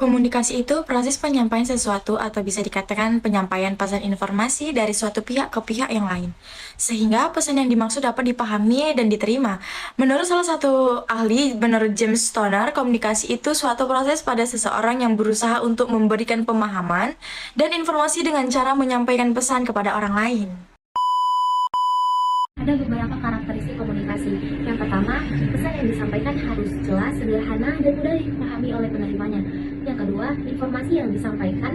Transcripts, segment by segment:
Komunikasi itu proses penyampaian sesuatu atau bisa dikatakan penyampaian pesan informasi dari suatu pihak ke pihak yang lain. Sehingga pesan yang dimaksud dapat dipahami dan diterima. Menurut salah satu ahli, menurut James Stoner, komunikasi itu suatu proses pada seseorang yang berusaha untuk memberikan pemahaman dan informasi dengan cara menyampaikan pesan kepada orang lain. Ada beberapa karakteristik komunikasi. Yang pertama, pesan yang disampaikan harus jelas, sederhana, dan mudah dipahami oleh penerimanya. Yang kedua, informasi yang disampaikan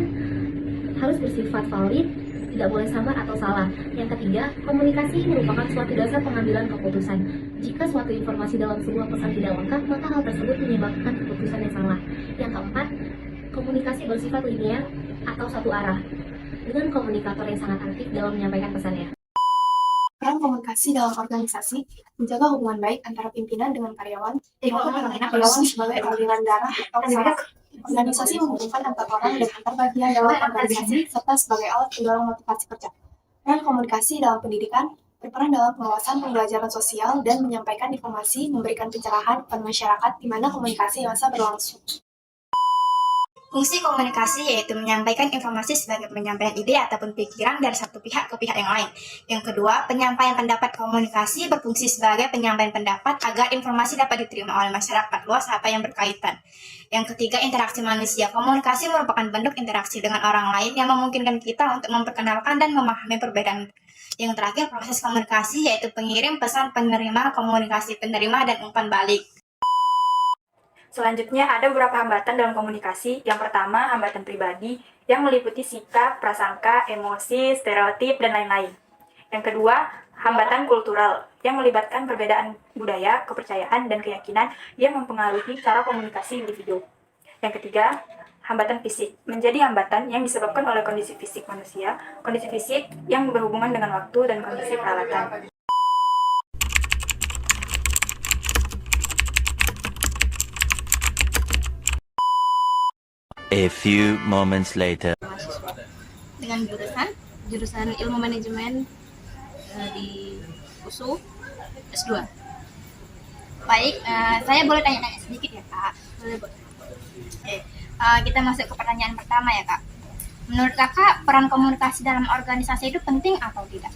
harus bersifat valid, tidak boleh samar atau salah. Yang ketiga, komunikasi merupakan suatu dasar pengambilan keputusan. Jika suatu informasi dalam sebuah pesan tidak lengkap, maka hal tersebut menyebabkan keputusan yang salah. Yang keempat, komunikasi bersifat linear atau satu arah, dengan komunikator yang sangat aktif dalam menyampaikan pesannya. Peran komunikasi dalam organisasi menjaga hubungan baik antara pimpinan dengan karyawan, maupun karyawan sebagai aliran darah atau saraf. Organisasi menghubungkan antar orang dan antar bagian dalam organisasi serta sebagai alat pendorong motivasi kerja. Peran komunikasi dalam pendidikan berperan dalam pengawasan pembelajaran sosial dan menyampaikan informasi, memberikan pencerahan kepada masyarakat di mana komunikasi masa berlangsung. Fungsi komunikasi yaitu menyampaikan informasi sebagai penyampaian ide ataupun pikiran dari satu pihak ke pihak yang lain. Yang kedua, penyampaian pendapat komunikasi berfungsi sebagai penyampaian pendapat agar informasi dapat diterima oleh masyarakat luas apa yang berkaitan. Yang ketiga, interaksi manusia. Komunikasi merupakan bentuk interaksi dengan orang lain yang memungkinkan kita untuk memperkenalkan dan memahami perbedaan. Yang terakhir, proses komunikasi yaitu pengirim, pesan, penerima, komunikasi penerima, dan umpan balik. Selanjutnya, ada beberapa hambatan dalam komunikasi. Yang pertama, hambatan pribadi yang meliputi sikap, prasangka, emosi, stereotip, dan lain-lain. Yang kedua, hambatan kultural yang melibatkan perbedaan budaya, kepercayaan, dan keyakinan yang mempengaruhi cara komunikasi individu. Yang ketiga, hambatan fisik menjadi hambatan yang disebabkan oleh kondisi fisik manusia, kondisi fisik yang berhubungan dengan waktu dan kondisi peralatan. A few moments later. Dengan jurusan ilmu manajemen di USU S2. Baik, saya boleh tanya-tanya sedikit ya Kak. Kita masuk ke pertanyaan pertama ya Kak. Menurut Kakak, peran komunikasi dalam organisasi itu penting atau tidak?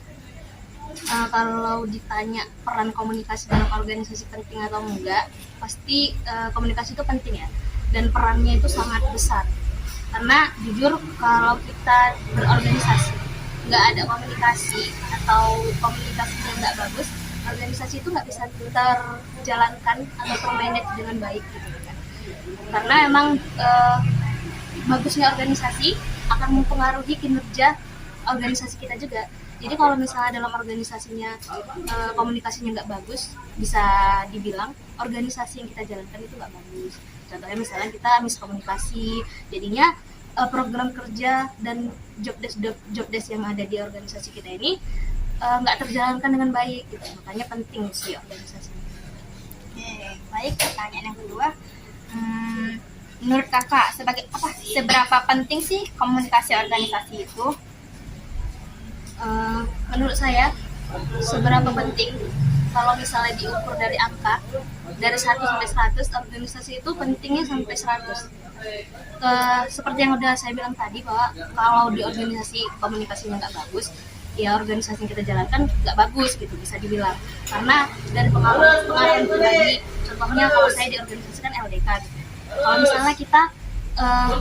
Kalau ditanya peran komunikasi dalam organisasi penting atau enggak, pasti komunikasi itu penting ya. Dan perannya itu sangat besar, karena jujur kalau kita berorganisasi nggak ada komunikasi atau komunikasinya nggak bagus, organisasi itu nggak bisa terjalankan atau termanage dengan baik gitu kan. Karena emang bagusnya organisasi akan mempengaruhi kinerja organisasi kita juga. Jadi kalau misalnya dalam organisasinya komunikasinya nggak bagus, bisa dibilang organisasi yang kita jalankan itu nggak bagus. Contohnya misalnya kita miskomunikasi, jadinya program kerja dan job desk yang ada di organisasi kita ini nggak terjalankan dengan baik gitu. Makanya penting sih organisasi. Oke, baik. Pertanyaan yang kedua, menurut Kakak seberapa penting sih komunikasi organisasi itu? Menurut saya seberapa penting, kalau misalnya diukur dari angka dari 1 sampai 100, organisasi itu pentingnya sampai 100. Seperti yang udah saya bilang tadi, bahwa kalau di organisasi komunikasinya nggak bagus, ya organisasi yang kita jalankan nggak bagus gitu, bisa dibilang. Karena dari pengalaman pribadi, contohnya kalau saya di organisasi kan LDK gitu. Kalau misalnya kita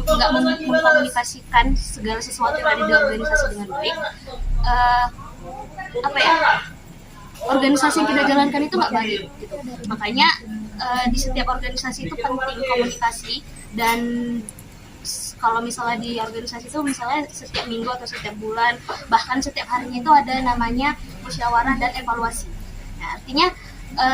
nggak mengkomunikasikan segala sesuatu yang ada di organisasi dengan baik, organisasi yang kita jalankan itu nggak baik gitu. Makanya di setiap organisasi itu penting komunikasi, dan kalau misalnya di organisasi itu misalnya setiap minggu atau setiap bulan, bahkan setiap harinya itu ada namanya musyawarah dan evaluasi. Nah, artinya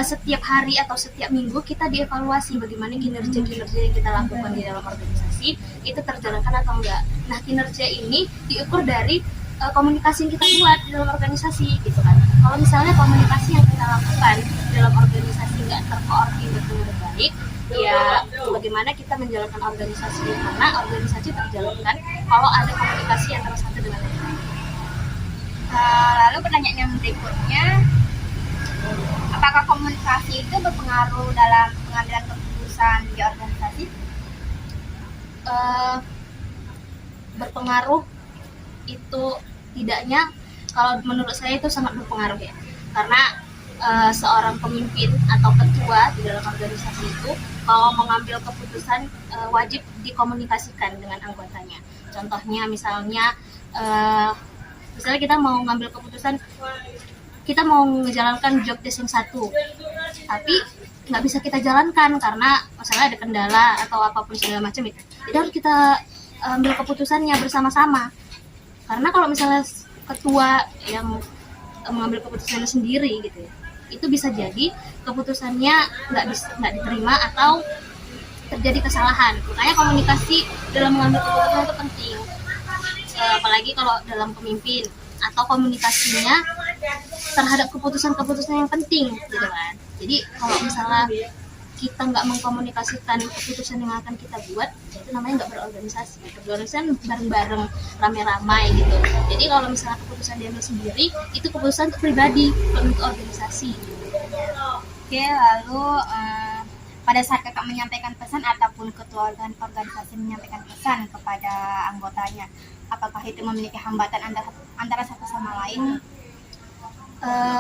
setiap hari atau setiap minggu kita dievaluasi bagaimana kinerja yang kita lakukan di dalam organisasi itu terjalankan atau enggak. Nah, kinerja ini diukur dari komunikasi yang kita buat di dalam organisasi gitu kan. Kalau misalnya komunikasi yang kita lakukan dalam organisasi nggak terkoordinir dengan baik, ya bagaimana kita menjalankan organisasi, karena organisasi terjalankan kalau ada komunikasi antara satu dengan lain. Lalu pertanyaan yang berikutnya, apakah komunikasi itu berpengaruh dalam pengambilan keputusan di organisasi? eh, berpengaruh itu tidaknya, kalau menurut saya itu sangat berpengaruh ya, karena seorang pemimpin atau ketua di dalam organisasi itu kalau mengambil keputusan wajib dikomunikasikan dengan anggotanya. Contohnya misalnya kita mau ngambil keputusan, kita mau menjalankan job desk yang satu, tapi nggak bisa kita jalankan karena masalah ada kendala atau apapun segala macam itu. Jadi harus kita ambil keputusannya bersama-sama. Karena kalau misalnya ketua yang mengambil keputusannya sendiri gitu ya, itu bisa jadi keputusannya nggak diterima atau terjadi kesalahan. Makanya komunikasi dalam mengambil keputusan itu penting. Apalagi kalau dalam pemimpin atau komunikasinya terhadap keputusan-keputusan yang penting gitu kan. Jadi kalau misalnya kita nggak mengkomunikasikan keputusan yang akan kita buat, itu namanya nggak berorganisasi. Berorganisasi bareng-bareng, rame-ramai gitu. Jadi kalau misalnya keputusan diambil sendiri, itu keputusan pribadi, bukan untuk organisasi. Oke, lalu pada saat kakak menyampaikan pesan ataupun ketua organisasi menyampaikan pesan kepada anggotanya, apakah itu memiliki hambatan antara satu sama lain?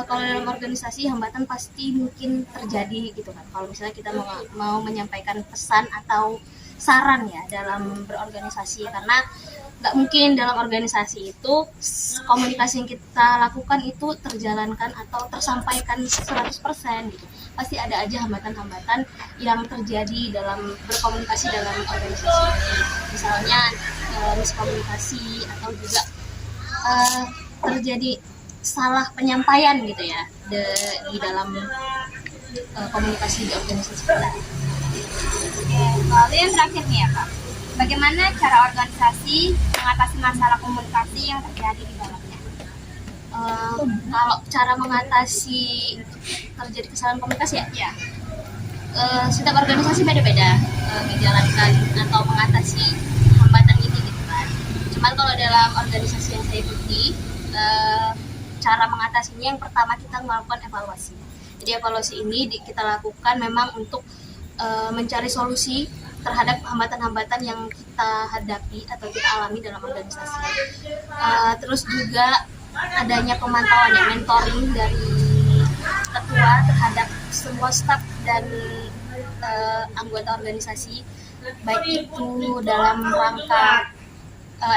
Kalau dalam organisasi hambatan pasti mungkin terjadi gitu kan. Kalau misalnya kita mau menyampaikan pesan atau saran ya dalam berorganisasi, karena nggak mungkin dalam organisasi itu komunikasi yang kita lakukan itu terjalankan atau tersampaikan 100% gitu. Pasti ada aja hambatan-hambatan yang terjadi dalam berkomunikasi dalam organisasi. Misalnya miskomunikasi atau juga terjadi salah penyampaian gitu ya di dalam komunikasi di organisasi kita. Lalu yang terakhir nih ya Kak, bagaimana cara organisasi mengatasi masalah komunikasi yang terjadi di dalamnya? Kalau cara mengatasi terjadi kesalahan komunikasi ya, setiap organisasi beda-beda menjalankan atau mengatasi hambatan ini gitu kan. Cuman kalau dalam organisasi yang saya ikuti, cara mengatasinya yang pertama kita melakukan evaluasi. Jadi evaluasi ini kita lakukan memang untuk mencari solusi terhadap hambatan-hambatan yang kita hadapi atau kita alami dalam organisasi. Terus juga adanya pemantauan ya, mentoring dari ketua terhadap semua staf dan anggota organisasi, baik itu dalam rangka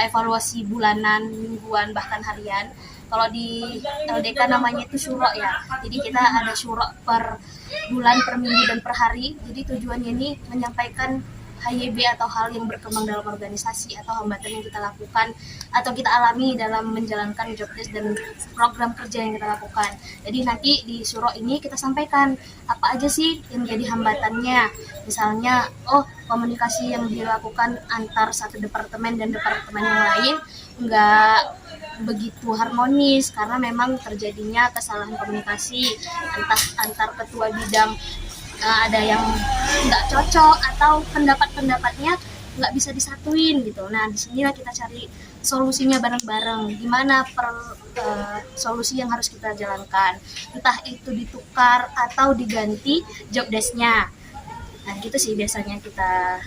evaluasi bulanan, mingguan, bahkan harian. Kalau di LDK namanya itu syuro ya. Jadi kita ada syuro per bulan, per minggu, dan per hari. Jadi tujuannya ini menyampaikan HYB atau hal yang berkembang dalam organisasi atau hambatan yang kita lakukan atau kita alami dalam menjalankan job desk dan program kerja yang kita lakukan. Jadi nanti di syuro ini kita sampaikan apa aja sih yang jadi hambatannya. Misalnya, komunikasi yang dilakukan antar satu departemen dan departemen yang lain nggak begitu harmonis karena memang terjadinya kesalahan komunikasi entah antar ketua bidang, ada yang nggak cocok atau pendapat-pendapatnya nggak bisa disatuin gitu. Nah disinilah kita cari solusinya bareng-bareng, gimana solusi yang harus kita jalankan, entah itu ditukar atau diganti job desk-nya. Nah gitu sih biasanya kita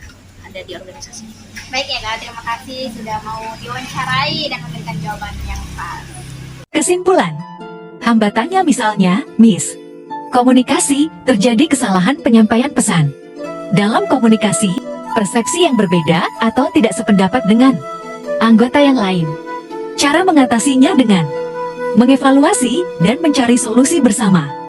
ada di organisasi. Baik ya Kak, terima kasih sudah mau diwawancarai dan memberikan jawaban yang pas. Kesimpulan, hambatannya misalnya, komunikasi, terjadi kesalahan penyampaian pesan. Dalam komunikasi, persepsi yang berbeda atau tidak sependapat dengan anggota yang lain. Cara mengatasinya dengan mengevaluasi dan mencari solusi bersama.